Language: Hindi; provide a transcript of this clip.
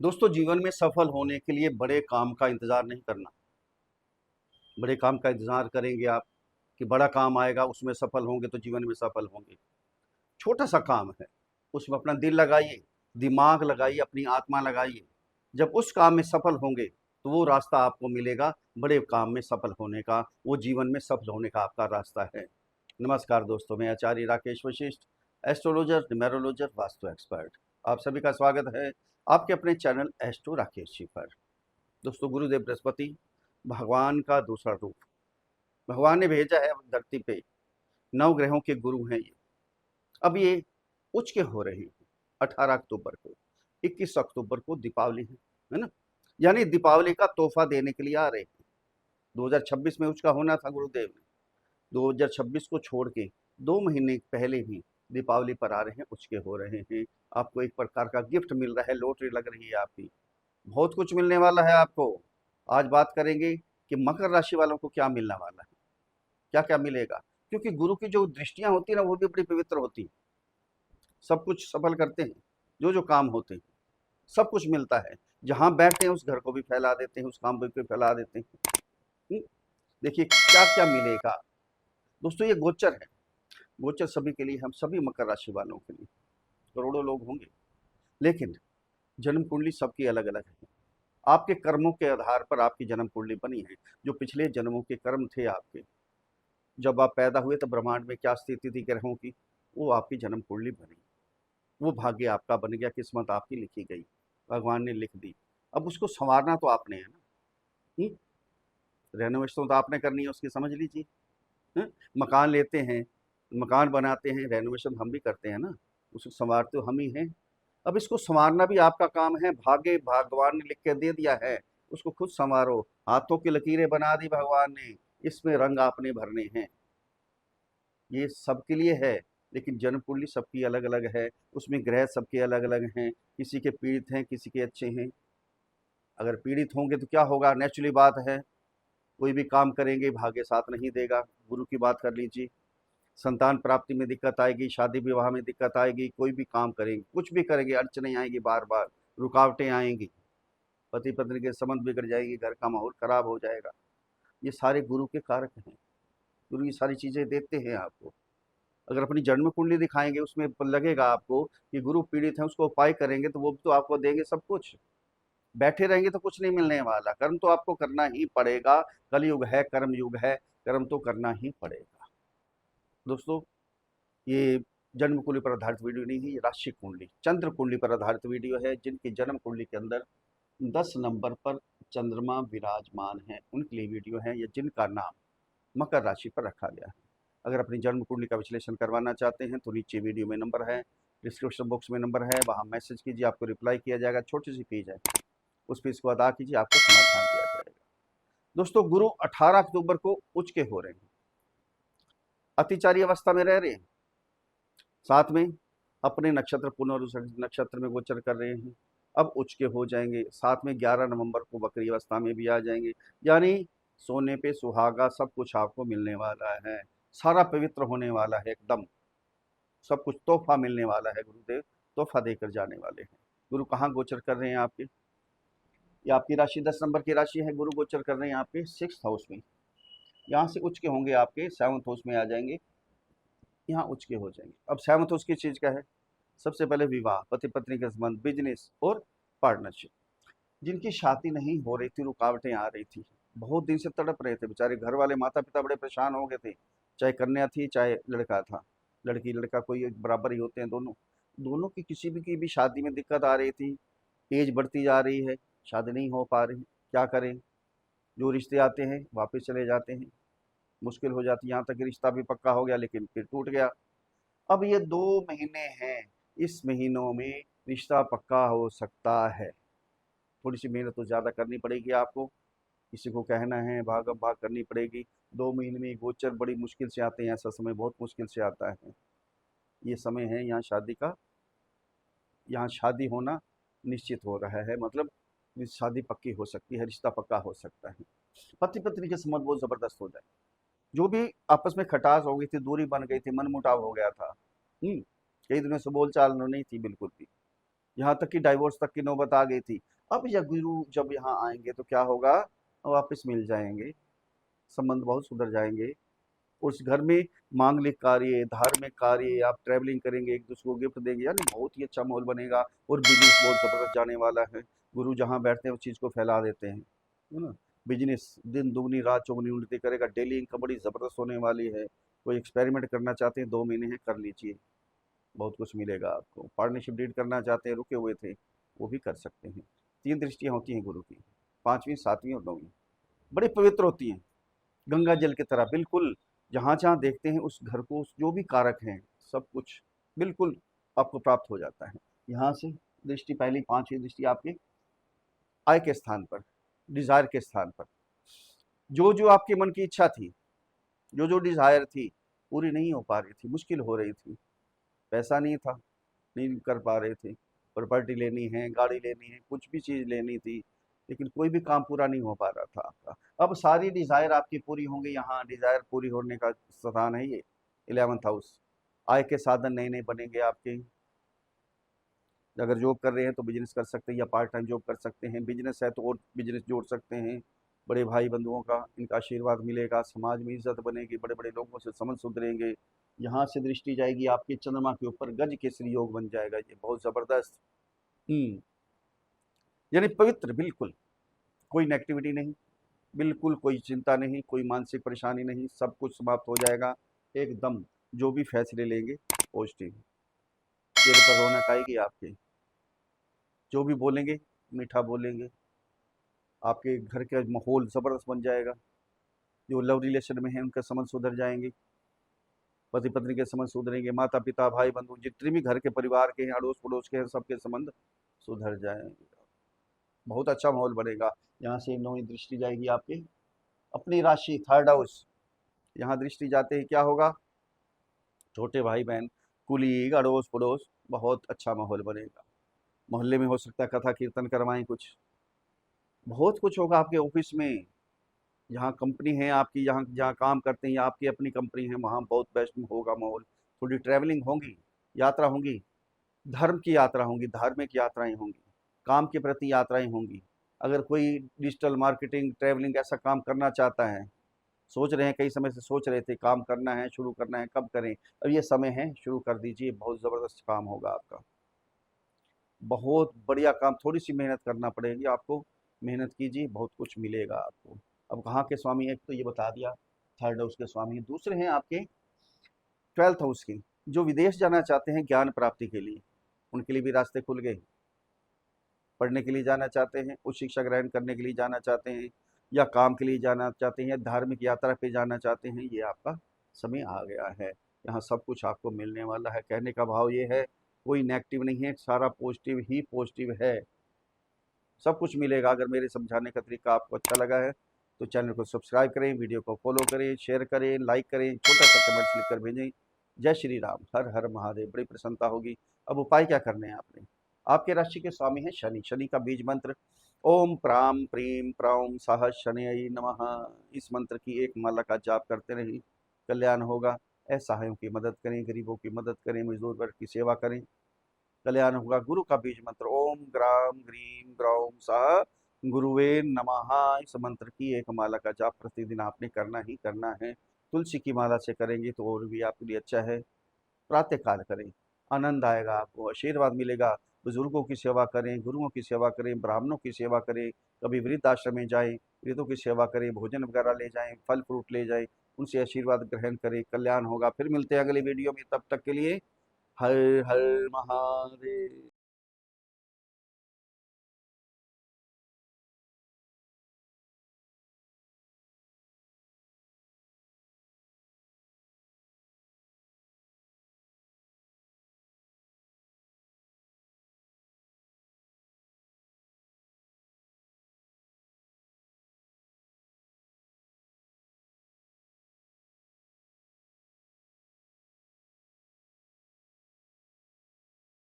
दोस्तों, जीवन में सफल होने के लिए बड़े काम का इंतज़ार नहीं करना। बड़े काम का इंतज़ार करेंगे आप कि बड़ा काम आएगा, उसमें सफल होंगे तो जीवन में सफल होंगे। छोटा-सा काम है, उसमें अपना दिल लगाइए, दिमाग लगाइए, अपनी आत्मा लगाइए। जब उस काम में सफल होंगे, तो वो रास्ता आपको मिलेगा बड़े काम में सफल होने का, वो जीवन में सफल होने का आपका रास्ता है। नमस्कार दोस्तों, मैं आचार्य राकेश वशिष्ठ, एस्ट्रोलॉजर, न्यूमेरोलॉजर, वास्तु एक्सपर्ट। आप सभी का स्वागत है आपके अपने चैनल एस्ट्रो राकेश जी पर। दोस्तों, गुरुदेव बृहस्पति भगवान का दूसरा रूप, भगवान ने भेजा है धरती पे। 9 ग्रहों के गुरु हैं ये। अब ये उच्च के हो रहे हैं 18 अक्टूबर को, 21 अक्टूबर को दीपावली है ना? यानी दीपावली का तोहफा देने के लिए आ रहे हैं। 2026 में उसका होना था गुरुदेव ने, 2026 को छोड़ के 2 महीने पहले ही दीपावली पर आ रहे हैं, उच्च के हो रहे हैं। आपको एक प्रकार का गिफ्ट मिल रहा है, लॉटरी लग रही है आपकी, बहुत कुछ मिलने वाला है आपको। आज बात करेंगे कि मकर राशि वालों को क्या मिलने वाला है, क्या क्या मिलेगा, क्योंकि गुरु की जो दृष्टियां होती है ना, वो भी बड़ी पवित्र होती है। सब कुछ सफल करते हैं, जो जो काम होते हैं सब कुछ मिलता है। जहां बैठते हैं उस घर को भी फैला देते हैं, उस काम को भी फैला देते हैं। हम्म, देखिए क्या क्या मिलेगा। दोस्तों, ये गोचर है, गोचर सभी के लिए, हम सभी मकर राशि वालों के लिए करोड़ों लोग होंगे, लेकिन जन्म कुंडली सबकी अलग अलग है। आपके कर्मों के आधार पर आपकी जन्म कुंडली बनी है, जो पिछले जन्मों के कर्म थे आपके। जब आप पैदा हुए तब ब्रह्मांड में क्या स्थिति थी ग्रहों की, वो आपकी जन्म कुंडली बनी, वो भाग्य आपका बन गया, किस्मत आपकी लिखी गई, भगवान ने लिख दी। अब उसको संवारना तो आपने है ना। रेनोवेशन तो आपने करनी है उसकी, समझ लीजिए। मकान लेते हैं, मकान बनाते हैं, रेनोवेशन हम भी करते हैं ना, उसको संवारते तो हम ही हैं। अब इसको संवारना भी आपका काम है, भाग्य भगवान ने लिख के दे दिया है, उसको खुद संवारो। हाथों की लकीरें बना दी भगवान ने, इसमें रंग आपने भरने हैं। ये सबके लिए है, लेकिन जन्म कुंडली सबकी अलग अलग है, उसमें ग्रह सबके अलग अलग हैं। किसी के पीड़ित हैं, किसी के अच्छे हैं। अगर पीड़ित होंगे तो क्या होगा, नेचुरली बात है, कोई भी काम करेंगे भाग्य साथ नहीं देगा। गुरु की बात कर लीजिए, संतान प्राप्ति में दिक्कत आएगी, शादी विवाह में दिक्कत आएगी, कोई भी काम करेंगे, कुछ भी करेंगे, अड़चने आएंगी, बार बार रुकावटें आएंगी, पति पत्नी के संबंध बिगड़ जाएंगे, घर का माहौल खराब हो जाएगा। ये सारे गुरु के कारक हैं, गुरु ये सारी चीज़ें देते हैं आपको। अगर अपनी जन्म कुंडली दिखाएंगे, उसमें लगेगा आपको कि गुरु पीड़ित है, उसको उपाय करेंगे तो वो भी तो आपको देंगे सब कुछ। बैठे रहेंगे तो कुछ नहीं मिलने वाला, कर्म तो आपको करना ही पड़ेगा। कलयुग है, कर्म युग है, कर्म तो करना ही पड़ेगा। दोस्तों, ये जन्म कुंडली पर आधारित वीडियो नहीं है, ये राशि कुंडली, चंद्र कुंडली पर आधारित वीडियो है। जिनकी जन्म कुंडली के अंदर 10 नंबर पर चंद्रमा विराजमान है, उनके लिए वीडियो है, या जिनका नाम मकर राशि पर रखा गया है। अगर अपनी जन्म कुंडली का विश्लेषण करवाना चाहते हैं तो नीचे वीडियो में नंबर है, डिस्क्रिप्शन बॉक्स में नंबर है, वहाँ मैसेज कीजिए, आपको रिप्लाई किया जाएगा। छोटी सी फीस है, उस फीस को अदा कीजिए, आपको समाधान दिया जाएगा। दोस्तों, गुरु 18 अक्टूबर को उच्च के हो रहे हैं, अतिचारी अवस्था में रह रहे हैं, साथ में अपने नक्षत्र पुनर्वसु नक्षत्र में गोचर कर रहे हैं। अब उच्च के हो जाएंगे, साथ में 11 नवंबर को वक्री अवस्था में भी आ जाएंगे। यानी सोने पे सुहागा, सब कुछ आपको मिलने वाला है, सारा पवित्र होने वाला है एकदम, सब कुछ तोहफा मिलने वाला है। गुरुदेव तोहफा देकर जाने वाले हैं। गुरु कहाँ गोचर कर रहे हैं आपके, ये आपकी राशि 10 नंबर की राशि है, गुरु गोचर कर रहे हैं आपके 6th हाउस में। यहाँ से उच्च के होंगे, आपके 7th हाउस में आ जाएंगे, यहाँ उच्च के हो जाएंगे। अब 7th हाउस की चीज क्या है, सबसे पहले विवाह, पति पत्नी के संबंध, बिजनेस और पार्टनरशिप। जिनकी शादी नहीं हो रही थी, रुकावटें आ रही थी, बहुत दिन से तड़प रहे थे बेचारे, घर वाले माता पिता बड़े परेशान हो गए थे, चाहे कन्या थी चाहे लड़का था, लड़की लड़का कोई एक बराबर ही होते हैं दोनों। दोनों की भी शादी में दिक्कत आ रही थी, एज बढ़ती जा रही है, शादी नहीं हो पा रही, क्या करें। जो रिश्ते आते हैं वापस चले जाते हैं, मुश्किल हो जाती है। यहाँ तक कि रिश्ता भी पक्का हो गया लेकिन फिर टूट गया। अब ये 2 महीने हैं, इस महीनों में रिश्ता पक्का हो सकता है। थोड़ी सी मेहनत तो ज़्यादा करनी पड़ेगी आपको, किसी को कहना है, भागम भाग करनी पड़ेगी। 2 महीने में गोचर बड़ी मुश्किल से आते हैं, ऐसा समय बहुत मुश्किल से आता है। ये समय है यहाँ शादी का, यहाँ शादी होना निश्चित हो रहा है, मतलब शादी पक्की हो सकती है, रिश्ता पक्का हो सकता है। पति पत्नी के संबंध बहुत ज़बरदस्त हो जाए, जो भी आपस में खटास हो गई थी, दूरी बन गई थी, मनमुटाव हो गया था, कई दिनों से बोलचाल नहीं थी बिल्कुल भी, यहाँ तक कि डाइवोर्स तक की नौबत आ गई थी, अब यह गुरु जब यहाँ आएंगे तो क्या होगा, वापस मिल जाएंगे, संबंध बहुत सुधर जाएंगे। उस घर में मांगलिक कार्य, धार्मिक कार्य, आप ट्रैवलिंग करेंगे, एक दूसरे को गिफ्ट देंगे, यानी बहुत ही अच्छा माहौल बनेगा। और बिजनेस बहुत ज़बरदस्त जाने वाला है। गुरु जहाँ बैठते हैं उस चीज़ को फैला देते हैं, है ना। बिजनेस दिन दुगनी रात चौगुनी उन्नति करेगा। डेली इनकम बड़ी ज़बरदस्त होने वाली है। कोई एक्सपेरिमेंट करना चाहते हैं, 2 महीने हैं, कर लीजिए, बहुत कुछ मिलेगा आपको। पार्टनरशिप डील करना चाहते हैं, रुके हुए थे, वो भी कर सकते हैं। 3 दृष्टियाँ होती हैं गुरु की, 5वीं, 7वीं और 9वीं, बड़ी पवित्र होती हैं, गंगा जल की तरह। बिल्कुल जहाँ जहाँ देखते हैं उस घर को, जो भी कारक हैं, सब कुछ बिल्कुल आपको प्राप्त हो जाता है। यहाँ से दृष्टि, पहली 5वीं दृष्टि आपके आय के स्थान पर, डिजायर के स्थान पर। जो जो आपके मन की इच्छा थी, जो जो डिजायर थी, पूरी नहीं हो पा रही थी, मुश्किल हो रही थी, पैसा नहीं था, नहीं कर पा रहे थे, प्रॉपर्टी लेनी है, गाड़ी लेनी है, कुछ भी चीज़ लेनी थी, लेकिन कोई भी काम पूरा नहीं हो पा रहा था आपका। अब सारी डिज़ायर आपकी पूरी होंगी। यहाँ डिज़ायर पूरी होने का स्थान है ये, 11th हाउस। आय के साधन नए नए बनेंगे आपके। अगर जॉब कर रहे हैं तो बिजनेस कर सकते हैं, या पार्ट टाइम जॉब कर सकते हैं। बिजनेस है तो और बिजनेस जोड़ सकते हैं। बड़े भाई बंधुओं का इनका आशीर्वाद मिलेगा, समाज में इज्जत बनेगी, बड़े बड़े लोगों से संबंध सुधरेंगे। यहाँ से दृष्टि जाएगी आपके चंद्रमा के ऊपर, गज केसरी योग बन जाएगा, ये बहुत जबरदस्त। यानी पवित्र, बिल्कुल कोई नेगेटिविटी नहीं, बिल्कुल कोई चिंता नहीं, कोई मानसिक परेशानी नहीं, सब कुछ समाप्त हो जाएगा एकदम। जो भी फैसले लेंगे पॉजिटिव, चेहरे पर रौनक आएगी आपके। जो भी बोलेंगे मीठा बोलेंगे, आपके घर का माहौल ज़बरदस्त बन जाएगा। जो लव रिलेशन में है उनके संबंध सुधर जाएंगे, पति पत्नी के संबंध सुधरेंगे, माता पिता भाई बंधु जितने भी घर के परिवार के हैं, अड़ोस पड़ोस के हैं, सबके संबंध सुधर जाएंगे। बहुत अच्छा माहौल बनेगा। यहाँ से 9वीं दृष्टि जाएगी आपकी अपनी राशि, 3rd हाउस। यहाँ दृष्टि जाते ही क्या होगा, छोटे भाई बहन, कुलीग, अड़ोस पड़ोस, बहुत अच्छा माहौल बनेगा। मोहल्ले में हो सकता है कथा कीर्तन करवाएं, कुछ बहुत कुछ होगा आपके ऑफिस में। जहाँ कंपनी है आपकी, जहाँ जहाँ काम करते हैं, या आपकी अपनी कंपनी है, वहाँ बहुत बेस्ट होगा माहौल। थोड़ी ट्रैवलिंग होगी, यात्रा होंगी, धर्म की यात्रा होंगी, धार्मिक यात्राएं होंगी, काम के प्रति यात्राएं होंगी। अगर कोई डिजिटल मार्केटिंग, ट्रैवलिंग ऐसा काम करना चाहता है, सोच रहे हैं, कई समय से सोच रहे थे काम करना है, शुरू करना है, कब करें, अब ये समय है, शुरू कर दीजिए, बहुत ज़बरदस्त काम होगा आपका, बहुत बढ़िया काम। थोड़ी सी मेहनत करना पड़ेगी आपको, मेहनत कीजिए, बहुत कुछ मिलेगा आपको। अब कहाँ के स्वामी, एक तो ये बता दिया, 3rd हाउस के स्वामी। दूसरे हैं आपके 12th हाउस के, जो विदेश जाना चाहते हैं ज्ञान प्राप्ति के लिए, उनके लिए भी रास्ते खुल गए। पढ़ने के लिए जाना चाहते हैं, उच्च शिक्षा ग्रहण करने के लिए जाना चाहते हैं, या काम के लिए जाना चाहते हैं, या धार्मिक यात्रा पे जाना चाहते हैं, ये आपका समय आ गया है। यहाँ सब कुछ आपको मिलने वाला है। कहने का भाव ये है, कोई नेगेटिव नहीं है, सारा पॉजिटिव ही पॉजिटिव है, सब कुछ मिलेगा। अगर मेरे समझाने का तरीका आपको अच्छा लगा है तो चैनल को सब्सक्राइब करें, वीडियो को फॉलो करें, शेयर करें, लाइक करें, छोटा सा कमेंट्स लिख कर भेजें। जय श्री राम, हर हर महादेव, बड़ी प्रसन्नता होगी। अब उपाय क्या करने हैं आपने, आपके राशि के स्वामी हैं शनि। शनि का बीज मंत्र ओम प्राम प्रीम प्रौम सह शनय नमः। इस मंत्र की एक माला का जाप करते रहें, कल्याण होगा। असहायों की मदद करें, गरीबों की मदद करें, मजदूर वर्ग की सेवा करें, कल्याण होगा। गुरु का बीज मंत्र ओम ग्राम ग्रीम ग्रौम सह गुरुवे नमः। इस मंत्र की एक माला का जाप प्रतिदिन आपने करना ही करना है। तुलसी की माला से करेंगे तो और भी आपके लिए अच्छा है। प्रातः काल करें, आनंद आएगा, आपको आशीर्वाद मिलेगा। बुजुर्गों की सेवा करें, गुरुओं की सेवा करें, ब्राह्मणों की सेवा करें, कभी वृद्ध आश्रम में जाएं, वृद्धों की सेवा करें, भोजन वगैरह ले जाएं, फल फ्रूट ले जाएं, उनसे आशीर्वाद ग्रहण करें, कल्याण होगा। फिर मिलते हैं अगली वीडियो में, तब तक के लिए हर हर महादेव।